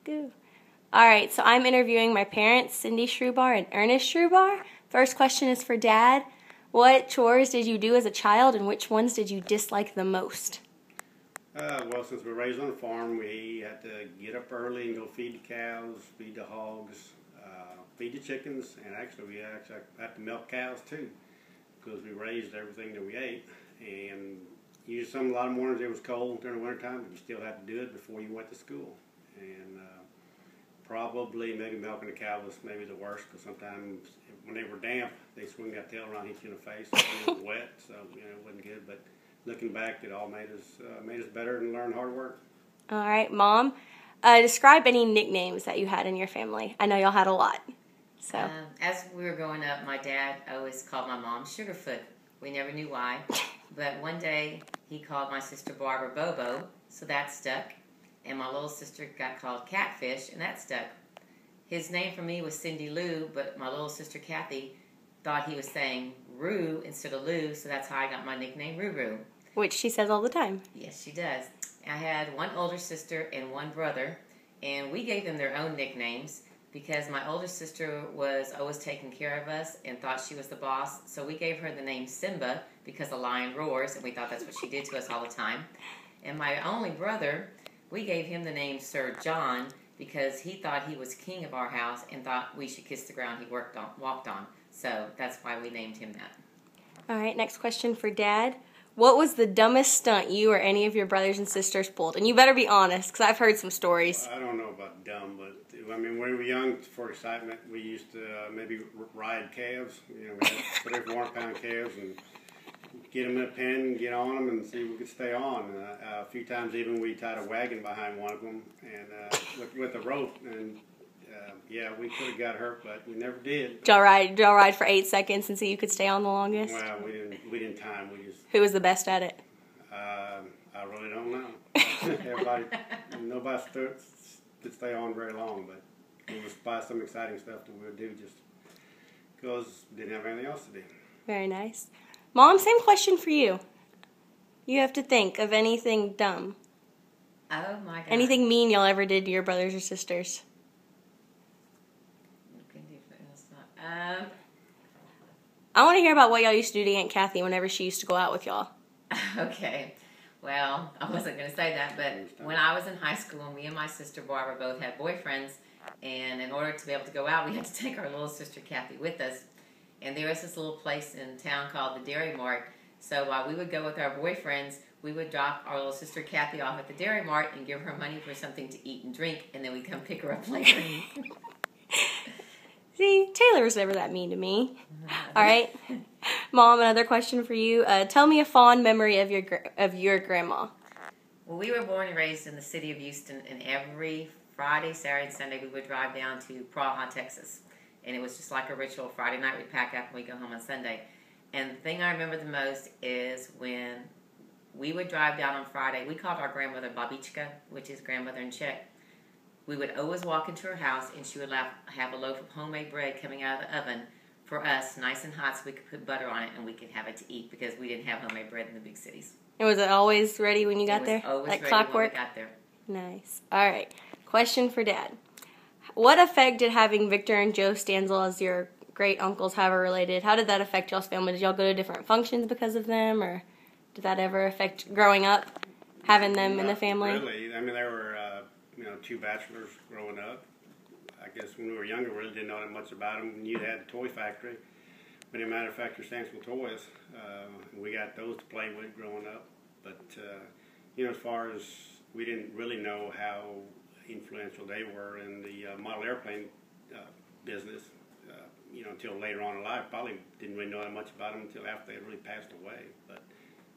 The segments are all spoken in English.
go. All right, so I'm interviewing my parents, Cindy Schrubar and Ernest Schrubar. First question is for Dad. What chores did you do as a child, and which ones did you dislike the most? Well, since we were raised on a farm, we had to get up early and go feed the cows, feed the hogs, feed the chickens, and actually we had to milk cows too, because we raised everything that we ate. And a lot of mornings it was cold during the wintertime, but you still had to do it before you went to school. And probably maybe milking the cow was maybe the worst, because sometimes when they were damp, they swing that tail around, hit you in the face, and it was wet, so it wasn't good. But looking back, it all made us better and learned hard work. All right, Mom. Describe any nicknames that you had in your family. I know y'all had a lot. So as we were growing up, my dad always called my mom Sugarfoot. We never knew why, but one day he called my sister Barbara Bobo, so that stuck. And my little sister got called Catfish, and that stuck. His name for me was Cindy Lou, but my little sister Kathy thought he was saying Roo instead of Lou, so that's how I got my nickname Roo. Which she says all the time. Yes, she does. I had one older sister and one brother, and we gave them their own nicknames because my older sister was always taking care of us and thought she was the boss, so we gave her the name Simba because the lion roars, and we thought that's what she did to us all the time. And my only brother, we gave him the name Sir John because he thought he was king of our house and thought we should kiss the ground he walked on. So that's why we named him that. All right, next question for Dad. What was the dumbest stunt you or any of your brothers and sisters pulled? And you better be honest, because I've heard some stories. Well, I don't know about dumb, but when we were young, for excitement, we used to maybe ride calves. We had 3 or 4 pound calves and get them in a pen, get on them, and see if we could stay on. A few times even we tied a wagon behind one of them and with a rope, and we could have got hurt, but we never did. Did y'all ride for 8 seconds and see who could stay on the longest? Well, we didn't time. Who was the best at it? I really don't know. Nobody could stay on very long, but it was probably some exciting stuff that we would do just because we didn't have anything else to do. Very nice. Mom, same question for you. You have to think of anything dumb. Oh, my God. Anything mean y'all ever did to your brothers or sisters? I want to hear about what y'all used to do to Aunt Kathy whenever she used to go out with y'all. Okay. Well, I wasn't going to say that, but when I was in high school, me and my sister Barbara both had boyfriends, and in order to be able to go out, we had to take our little sister Kathy with us. And there was this little place in town called the Dairy Mart. So while we would go with our boyfriends, we would drop our little sister Kathy off at the Dairy Mart and give her money for something to eat and drink, and then we'd come pick her up later. See, Taylor was never that mean to me. All right. Mom, another question for you. Tell me a fond memory of your grandma. Well, we were born and raised in the city of Houston, and every Friday, Saturday, and Sunday we would drive down to Praha, Texas. And it was just like a ritual. Friday night we'd pack up and we'd go home on Sunday. And the thing I remember the most is when we would drive down on Friday. We called our grandmother Babichka, which is grandmother in Czech. We would always walk into her house, and she would have a loaf of homemade bread coming out of the oven for us, nice and hot, so we could put butter on it and we could have it to eat because we didn't have homemade bread in the big cities. And was it always ready when you got there? It was always like ready clockwork? when we got there. Nice. All right. Question for Dad. What effect did having Victor and Joe Stanzel as your great uncles have related? How did that affect y'all's family? Did y'all go to different functions because of them, or did that ever affect growing up, having them in the family? Really. I mean, there were 2 bachelors growing up. I guess when we were younger, we really didn't know that much about them. You had a toy factory, many manufactured Stanzel toys. We got those to play with growing up. But as far as we didn't really know how influential they were in the model airplane business, until later on in life. Probably didn't really know that much about them until after they really passed away. But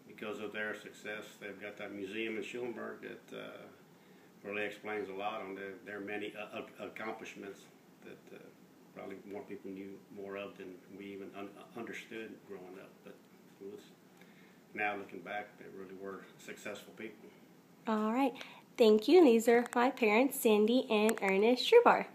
because of their success, they've got that museum in Schulenburg that really explains a lot on their many accomplishments that probably more people knew more of than we even understood growing up. But it was, now looking back, they really were successful people. All right. Thank you. And these are my parents, Cindy and Ernest Schrubar.